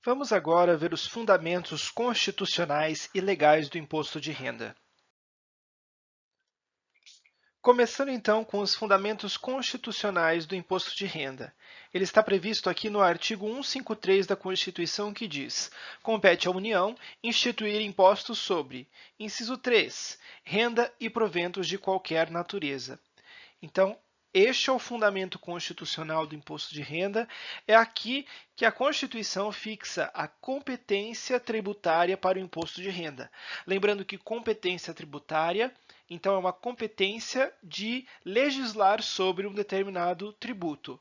Vamos agora ver os fundamentos constitucionais e legais do imposto de renda. Começando então com os fundamentos constitucionais do imposto de renda. Ele está previsto aqui no artigo 153 da Constituição, que diz: compete à União instituir impostos sobre, inciso 3, renda e proventos de qualquer natureza. Então, este é o fundamento constitucional do imposto de renda. É aqui que a Constituição fixa a competência tributária para o imposto de renda. Lembrando que competência tributária, então, é uma competência de legislar sobre um determinado tributo.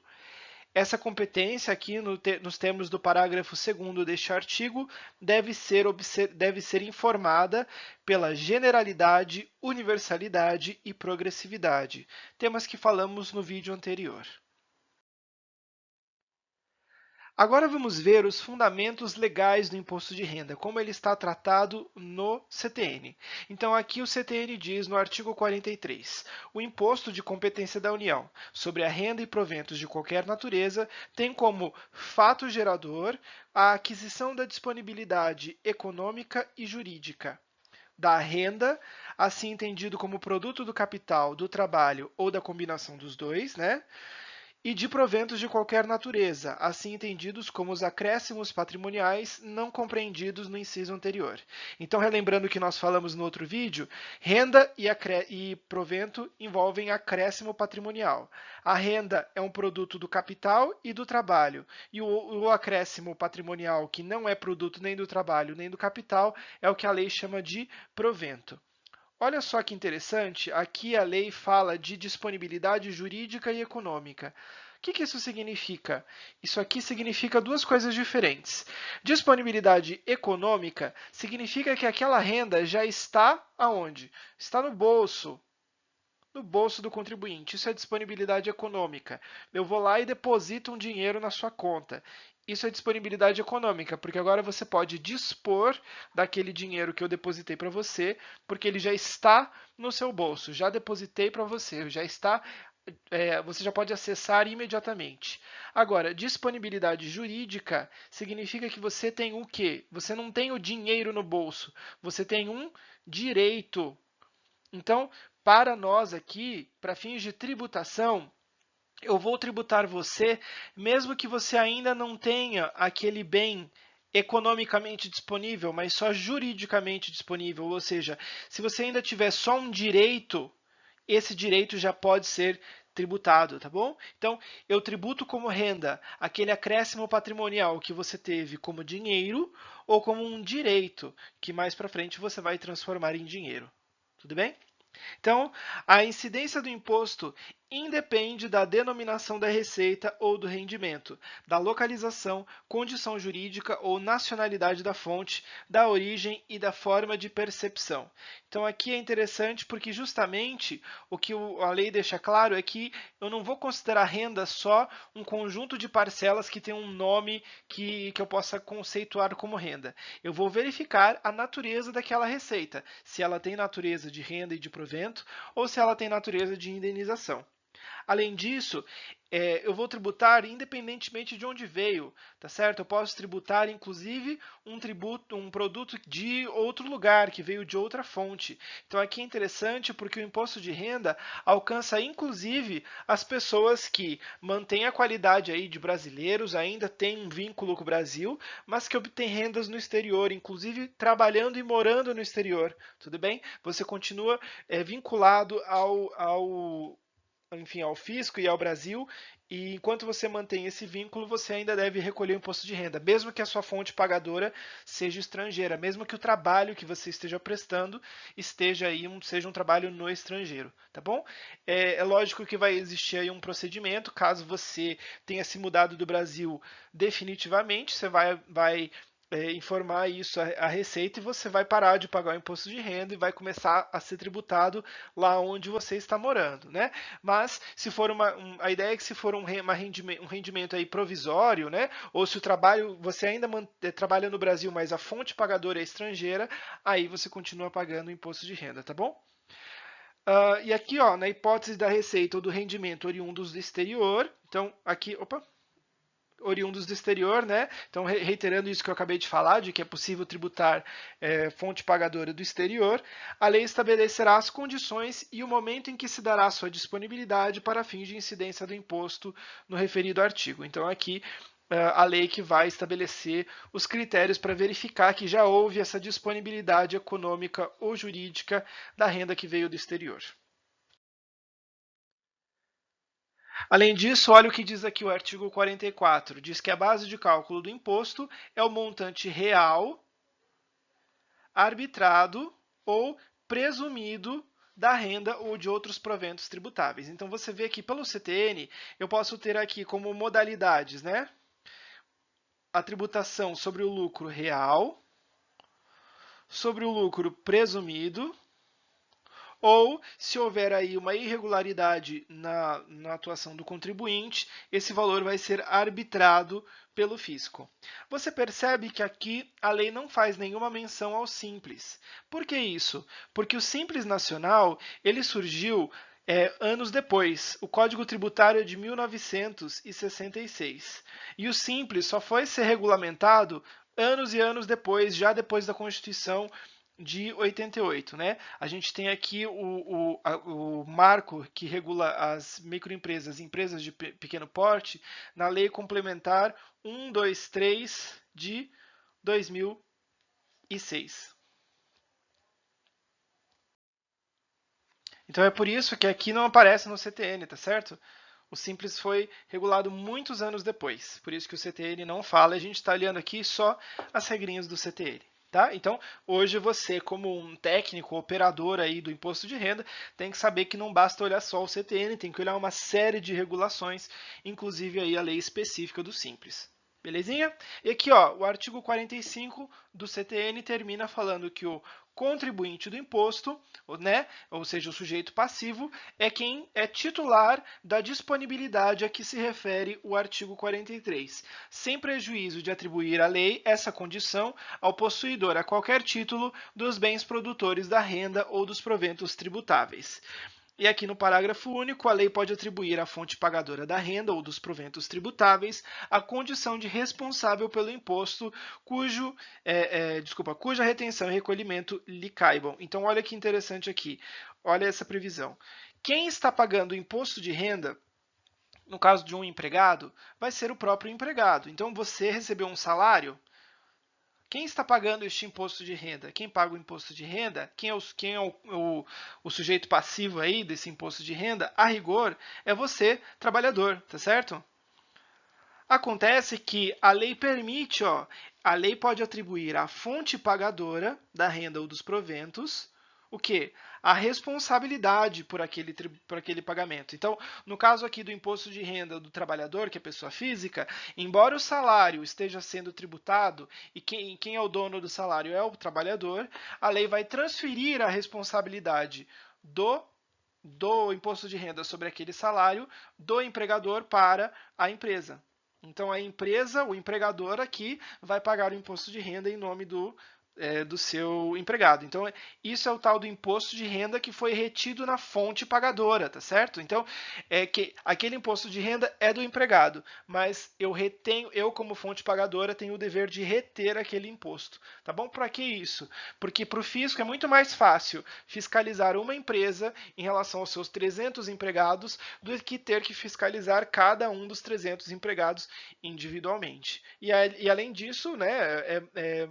Essa competência aqui, nos termos do parágrafo 2º deste artigo, deve ser informada pela generalidade, universalidade e progressividade, temas que falamos no vídeo anterior. Agora vamos ver os fundamentos legais do imposto de renda, como ele está tratado no CTN. Então, aqui o CTN diz no artigo 43, o imposto de competência da União sobre a renda e proventos de qualquer natureza tem como fato gerador a aquisição da disponibilidade econômica e jurídica da renda, assim entendido como produto do capital, do trabalho ou da combinação dos dois, né? E de proventos de qualquer natureza, assim entendidos como os acréscimos patrimoniais não compreendidos no inciso anterior. Então, relembrando o que nós falamos no outro vídeo, renda e provento envolvem acréscimo patrimonial. A renda é um produto do capital e do trabalho, e o acréscimo patrimonial, que não é produto nem do trabalho nem do capital, é o que a lei chama de provento. Olha só que interessante, aqui a lei fala de disponibilidade jurídica e econômica. O que isso significa? Isso aqui significa duas coisas diferentes. Disponibilidade econômica significa que aquela renda já está aonde? Está no bolso do contribuinte. Isso é disponibilidade econômica. Eu vou lá e deposito um dinheiro na sua conta. Isso é disponibilidade econômica, porque agora você pode dispor daquele dinheiro que eu depositei para você, porque ele já está no seu bolso. Já depositei para você, já está. Você já pode acessar imediatamente. Agora, disponibilidade jurídica significa que você tem o quê? Você não tem o dinheiro no bolso, você tem um direito. Então, para nós aqui, para fins de tributação, eu vou tributar você, mesmo que você ainda não tenha aquele bem economicamente disponível, mas só juridicamente disponível. Ou seja, se você ainda tiver só um direito, esse direito já pode ser tributado, tá bom? Então, eu tributo como renda aquele acréscimo patrimonial que você teve como dinheiro ou como um direito, que mais para frente você vai transformar em dinheiro. Tudo bem? Então, a incidência do imposto independe da denominação da receita ou do rendimento, da localização, condição jurídica ou nacionalidade da fonte, da origem e da forma de percepção. Então, aqui é interessante porque justamente o que a lei deixa claro é que eu não vou considerar renda só um conjunto de parcelas que tem um nome que eu possa conceituar como renda. Eu vou verificar a natureza daquela receita, se ela tem natureza de renda e de provento ou se ela tem natureza de indenização. Além disso, eu vou tributar independentemente de onde veio, tá certo? Eu posso tributar, inclusive, um produto de outro lugar, que veio de outra fonte. Então, aqui é interessante porque o imposto de renda alcança, inclusive, as pessoas que mantêm a qualidade aí de brasileiros, ainda têm um vínculo com o Brasil, mas que obtêm rendas no exterior, inclusive trabalhando e morando no exterior, tudo bem? Você continua vinculado enfim, ao fisco e ao Brasil, e enquanto você mantém esse vínculo, você ainda deve recolher o imposto de renda, mesmo que a sua fonte pagadora seja estrangeira, mesmo que o trabalho que você esteja prestando seja um trabalho no estrangeiro, tá bom? É lógico que vai existir aí um procedimento, caso você tenha se mudado do Brasil definitivamente, você vai informar isso à Receita e você vai parar de pagar o imposto de renda e vai começar a ser tributado lá onde você está morando, né? Mas se for a ideia é que se for um rendimento aí provisório, né? Ou se o trabalho você ainda trabalha no Brasil, mas a fonte pagadora é estrangeira, aí você continua pagando o imposto de renda, tá bom? E aqui, ó, na hipótese da receita ou do rendimento oriundos do exterior, então aqui, opa, oriundos do exterior, né? Então, reiterando isso que eu acabei de falar, de que é possível tributar fonte pagadora do exterior, a lei estabelecerá as condições e o momento em que se dará sua disponibilidade para fins de incidência do imposto no referido artigo. Então, aqui a lei que vai estabelecer os critérios para verificar que já houve essa disponibilidade econômica ou jurídica da renda que veio do exterior. Além disso, olha o que diz aqui o artigo 44. Diz que a base de cálculo do imposto é o montante real, arbitrado ou presumido da renda ou de outros proventos tributáveis. Então, você vê aqui pelo CTN, eu posso ter aqui como modalidades, né? A tributação sobre o lucro real, sobre o lucro presumido, ou, se houver aí uma irregularidade na atuação do contribuinte, esse valor vai ser arbitrado pelo fisco. Você percebe que aqui a lei não faz nenhuma menção ao Simples. Por que isso? Porque o Simples Nacional ele surgiu anos depois. O Código Tributário é de 1966. E o Simples só foi ser regulamentado anos e anos depois, já depois da Constituição de 88, né? A gente tem aqui o marco que regula as microempresas, empresas de pequeno porte, na Lei Complementar 123 de 2006. Então é por isso que aqui não aparece no CTN, tá certo? O Simples foi regulado muitos anos depois, por isso que o CTN não fala, a gente está olhando aqui só as regrinhas do CTN. Tá? Então, hoje você, como um técnico, operador aí do imposto de renda, tem que saber que não basta olhar só o CTN, tem que olhar uma série de regulações, inclusive aí a lei específica do Simples. Belezinha? E aqui, ó, o artigo 45 do CTN termina falando que o contribuinte do imposto, né, ou seja, o sujeito passivo, é quem é titular da disponibilidade a que se refere o artigo 43, sem prejuízo de atribuir à lei essa condição ao possuidor a qualquer título dos bens produtores da renda ou dos proventos tributáveis. E aqui no parágrafo único, a lei pode atribuir à fonte pagadora da renda ou dos proventos tributáveis a condição de responsável pelo imposto cuja retenção e recolhimento lhe caibam. Então, olha que interessante aqui. Olha essa previsão. Quem está pagando o imposto de renda, no caso de um empregado, vai ser o próprio empregado. Então, você recebeu um salário. Quem está pagando este imposto de renda? Quem paga o imposto de renda? Quem é o sujeito passivo aí desse imposto de renda? A rigor, é você, trabalhador, tá certo? Acontece que a lei permite, ó, a lei pode atribuir à fonte pagadora da renda ou dos proventos o quê? A responsabilidade por aquele pagamento. Então, no caso aqui do imposto de renda do trabalhador, que é pessoa física, embora o salário esteja sendo tributado e quem é o dono do salário é o trabalhador, a lei vai transferir a responsabilidade do imposto de renda sobre aquele salário do empregador para a empresa. Então, a empresa, o empregador aqui, vai pagar o imposto de renda em nome do seu empregado. Então, isso é o tal do imposto de renda que foi retido na fonte pagadora, tá certo? Então, que aquele imposto de renda é do empregado, mas eu como fonte pagadora tenho o dever de reter aquele imposto, tá bom? Para que isso? Porque para o fisco é muito mais fácil fiscalizar uma empresa em relação aos seus 300 empregados do que ter que fiscalizar cada um dos 300 empregados individualmente. E além disso, né,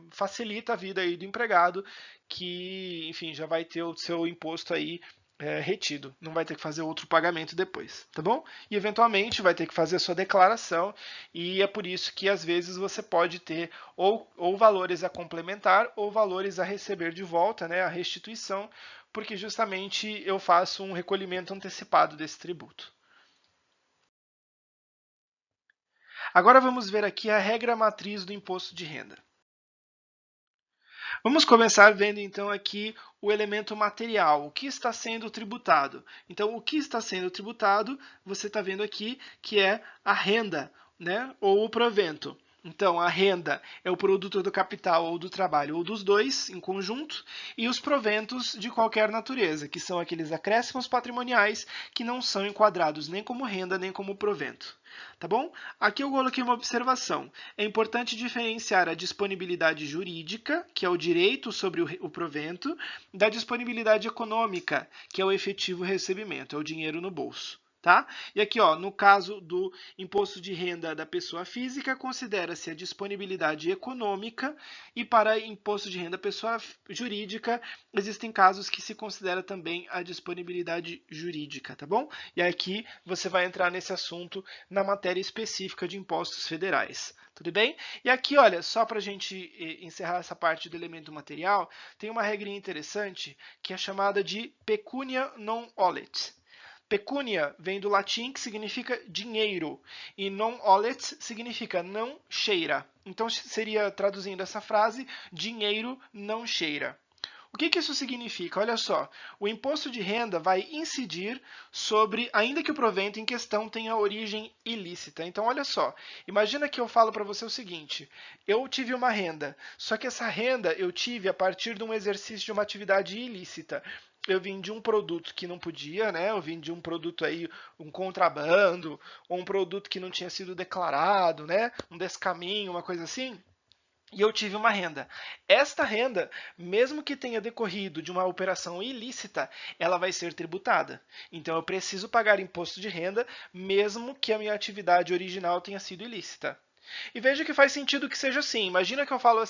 facilita a vida aí do empregado que, enfim, já vai ter o seu imposto aí retido, não vai ter que fazer outro pagamento depois, tá bom? E eventualmente vai ter que fazer a sua declaração e é por isso que às vezes você pode ter ou valores a complementar ou valores a receber de volta, né, a restituição, porque justamente eu faço um recolhimento antecipado desse tributo. Agora vamos ver aqui a regra matriz do imposto de renda. Vamos começar vendo então aqui o elemento material, o que está sendo tributado. Então, o que está sendo tributado, você está vendo aqui que é a renda, né, ou o provento. Então, a renda é o produto do capital ou do trabalho ou dos dois em conjunto, e os proventos de qualquer natureza, que são aqueles acréscimos patrimoniais que não são enquadrados nem como renda nem como provento. Tá bom? Aqui eu coloquei uma observação. É importante diferenciar a disponibilidade jurídica, que é o direito sobre o provento, da disponibilidade econômica, que é o efetivo recebimento, é o dinheiro no bolso. Tá? E aqui, ó, no caso do imposto de renda da pessoa física, considera-se a disponibilidade econômica, e para imposto de renda da pessoa jurídica, existem casos que se considera também a disponibilidade jurídica, tá bom? E aqui você vai entrar nesse assunto na matéria específica de impostos federais. Tudo bem? E aqui, olha, só para a gente encerrar essa parte do elemento material, tem uma regrinha interessante que é chamada de pecunia non olet. Pecúnia vem do latim, que significa dinheiro, e non olet significa não cheira. Então, seria, traduzindo essa frase, dinheiro não cheira. O que isso significa? Olha só, o imposto de renda vai incidir sobre, ainda que o provento em questão tenha origem ilícita. Então, olha só, imagina que eu falo para você o seguinte, eu tive uma renda, só que essa renda eu tive a partir de um exercício de uma atividade ilícita. Eu vim de um produto que não podia, né? Eu vim de um produto aí, um contrabando, ou um produto que não tinha sido declarado, né? Um descaminho, uma coisa assim. E eu tive uma renda. Esta renda, mesmo que tenha decorrido de uma operação ilícita, ela vai ser tributada. Então eu preciso pagar imposto de renda, mesmo que a minha atividade original tenha sido ilícita. E veja que faz sentido que seja assim. Imagina que eu falo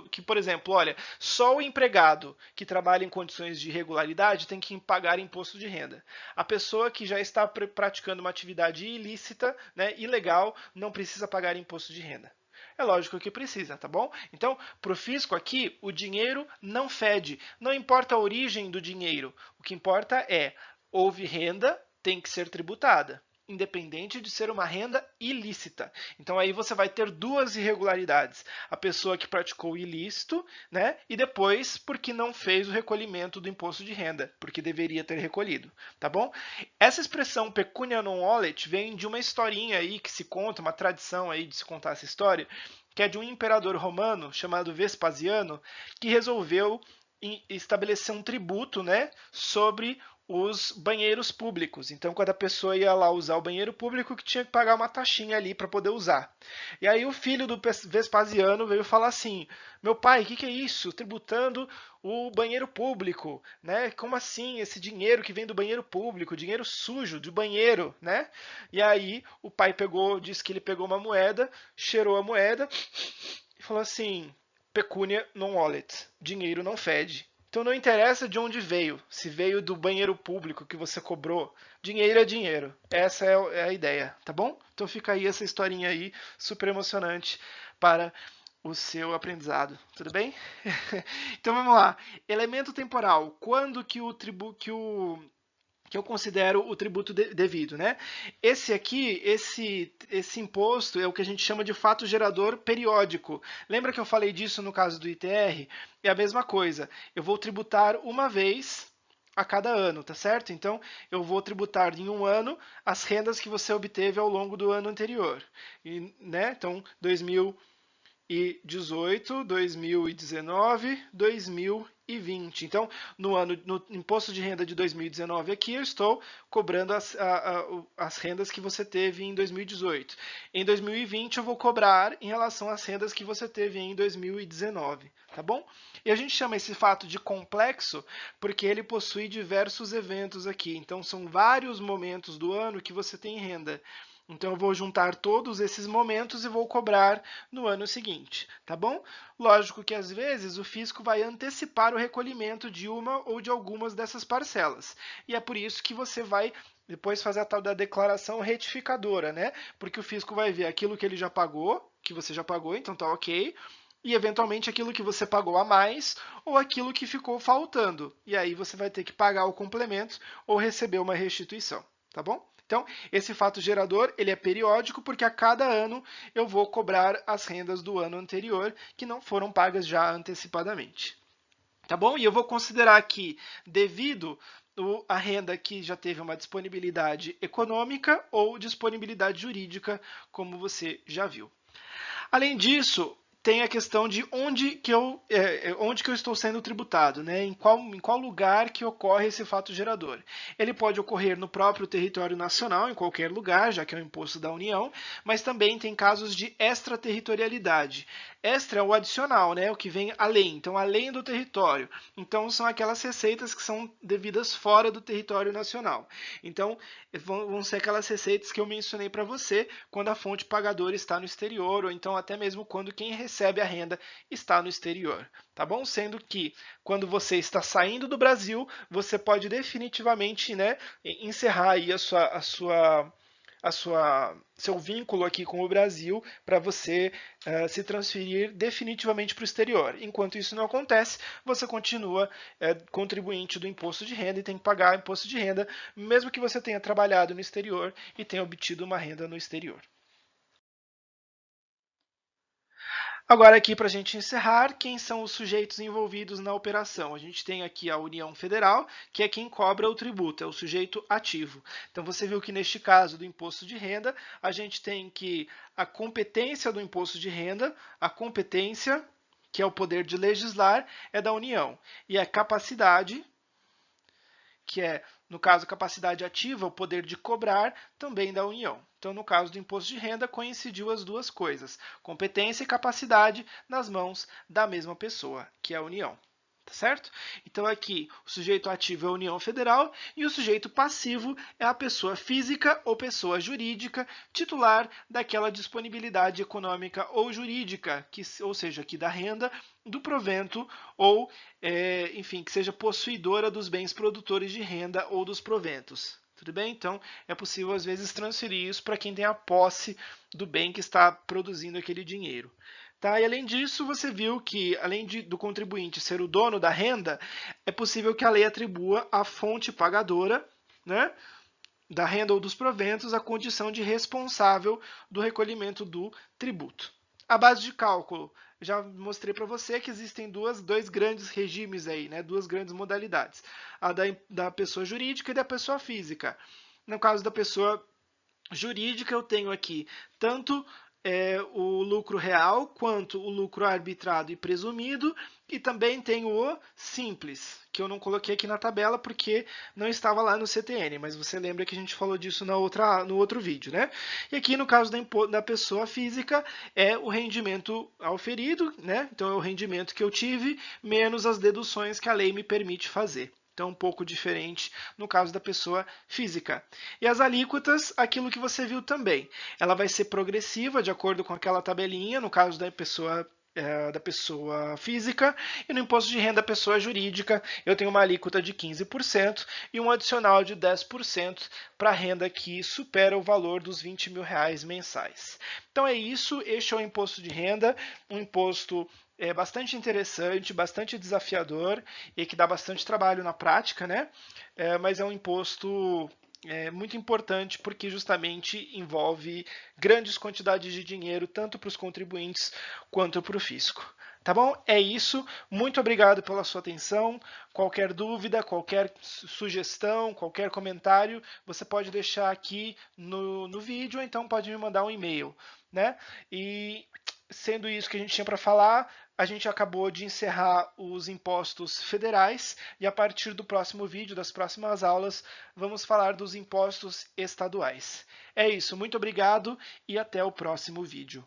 que, por exemplo, olha, só o empregado que trabalha em condições de irregularidade tem que pagar imposto de renda. A pessoa que já está praticando uma atividade ilícita, né, ilegal, não precisa pagar imposto de renda. É lógico que precisa, tá bom? Então, para o fisco aqui, o dinheiro não fede. Não importa a origem do dinheiro. O que importa é, houve renda, tem que ser tributada, independente de ser uma renda ilícita. Então aí você vai ter duas irregularidades. A pessoa que praticou o ilícito, né? E depois porque não fez o recolhimento do imposto de renda, porque deveria ter recolhido, tá bom? Essa expressão pecunia non olet vem de uma historinha aí que se conta, uma tradição aí de se contar essa história, que é de um imperador romano chamado Vespasiano, que resolveu estabelecer um tributo, né, sobre os banheiros públicos. Então, quando a pessoa ia lá usar o banheiro público, que tinha que pagar uma taxinha ali para poder usar. E aí o filho do Vespasiano veio falar assim: meu pai, o que é isso? Tributando o banheiro público, né? Como assim esse dinheiro que vem do banheiro público, dinheiro sujo de banheiro, né? E aí o pai disse que ele pegou uma moeda, cheirou a moeda e falou assim: pecunia non olet, dinheiro não fede. Então não interessa de onde veio, se veio do banheiro público que você cobrou, dinheiro é dinheiro. Essa é a ideia, tá bom? Então fica aí essa historinha aí, super emocionante para o seu aprendizado, tudo bem? Então vamos lá. Elemento temporal. Quando que eu considero o tributo devido, né? Esse aqui, esse imposto é o que a gente chama de fato gerador periódico. Lembra que eu falei disso no caso do ITR? É a mesma coisa. Eu vou tributar uma vez a cada ano, tá certo? Então, eu vou tributar em um ano as rendas que você obteve ao longo do ano anterior. E, né? Então, 2018, 2019, 2020. Então, no imposto de renda de 2019 aqui, eu estou cobrando as rendas que você teve em 2018. Em 2020, eu vou cobrar em relação às rendas que você teve em 2019, tá bom? E a gente chama esse fato de complexo porque ele possui diversos eventos aqui. Então, são vários momentos do ano que você tem renda. Então, eu vou juntar todos esses momentos e vou cobrar no ano seguinte, tá bom? Lógico que, às vezes, o fisco vai antecipar o recolhimento de uma ou de algumas dessas parcelas. E é por isso que você vai depois fazer a tal da declaração retificadora, né? Porque o fisco vai ver aquilo que ele já pagou, que você já pagou, então tá ok, e eventualmente aquilo que você pagou a mais ou aquilo que ficou faltando. E aí você vai ter que pagar o complemento ou receber uma restituição, tá bom? Então, esse fato gerador ele é periódico porque a cada ano eu vou cobrar as rendas do ano anterior que não foram pagas já antecipadamente. Tá bom? E eu vou considerar que devido a renda que já teve uma disponibilidade econômica ou disponibilidade jurídica, como você já viu. Além disso, tem a questão de onde que eu estou sendo tributado, né? Em qual lugar que ocorre esse fato gerador. Ele pode ocorrer no próprio território nacional, em qualquer lugar, já que é um imposto da União, mas também tem casos de extraterritorialidade. Extra é o adicional, né? O que vem além, então além do território. Então são aquelas receitas que são devidas fora do território nacional. Então vão ser aquelas receitas que eu mencionei para você quando a fonte pagadora está no exterior, ou então até mesmo quando quem recebe a renda está no exterior, tá bom? Sendo que quando você está saindo do Brasil, você pode definitivamente, né, encerrar aí seu vínculo aqui com o Brasil para você se transferir definitivamente para o exterior. Enquanto isso não acontece, você continua contribuinte do imposto de renda e tem que pagar imposto de renda, mesmo que você tenha trabalhado no exterior e tenha obtido uma renda no exterior. Agora aqui para a gente encerrar, quem são os sujeitos envolvidos na operação? A gente tem aqui a União Federal, que é quem cobra o tributo, é o sujeito ativo. Então você viu que neste caso do imposto de renda, a gente tem que a competência do imposto de renda, a competência, que é o poder de legislar, é da União. E a capacidade, que é, no caso, capacidade ativa, o poder de cobrar, também da União. Então, no caso do imposto de renda, coincidiu as duas coisas, competência e capacidade nas mãos da mesma pessoa, que é a União. Tá certo? Então, aqui, o sujeito ativo é a União Federal e o sujeito passivo é a pessoa física ou pessoa jurídica titular daquela disponibilidade econômica ou jurídica, ou seja, aqui da renda, do provento ou, enfim, que seja possuidora dos bens produtores de renda ou dos proventos. Tudo bem? Então, é possível, às vezes, transferir isso para quem tem a posse do bem que está produzindo aquele dinheiro. Tá? E além disso, você viu que, além do contribuinte ser o dono da renda, é possível que a lei atribua à fonte pagadora, né, da renda ou dos proventos a condição de responsável do recolhimento do tributo. A base de cálculo, já mostrei para você que existem dois grandes regimes aí, né, duas grandes modalidades, a da pessoa jurídica e da pessoa física. No caso da pessoa jurídica, eu tenho aqui tanto o lucro real quanto o lucro arbitrado e presumido, e também tenho o simples, que eu não coloquei aqui na tabela porque não estava lá no CTN, mas você lembra que a gente falou disso no outro vídeo, né? E aqui no caso da pessoa física é o rendimento auferido, né? Então é o rendimento que eu tive menos as deduções que a lei me permite fazer. Então, um pouco diferente no caso da pessoa física. E as alíquotas, aquilo que você viu também. Ela vai ser progressiva, de acordo com aquela tabelinha, no caso da pessoa física, e no imposto de renda da pessoa jurídica, eu tenho uma alíquota de 15% e um adicional de 10% para renda que supera o valor dos R$ 20.000 mensais. Então é isso, este é o imposto de renda, um imposto bastante interessante, bastante desafiador e que dá bastante trabalho na prática, né? Mas é um imposto muito importante porque justamente envolve grandes quantidades de dinheiro, tanto para os contribuintes quanto para o fisco. Tá bom? É isso. Muito obrigado pela sua atenção. Qualquer dúvida, qualquer sugestão, qualquer comentário, você pode deixar aqui no vídeo, ou então pode me mandar um e-mail, né? E sendo isso que a gente tinha para falar, a gente acabou de encerrar os impostos federais e a partir do próximo vídeo, das próximas aulas, vamos falar dos impostos estaduais. É isso, muito obrigado e até o próximo vídeo.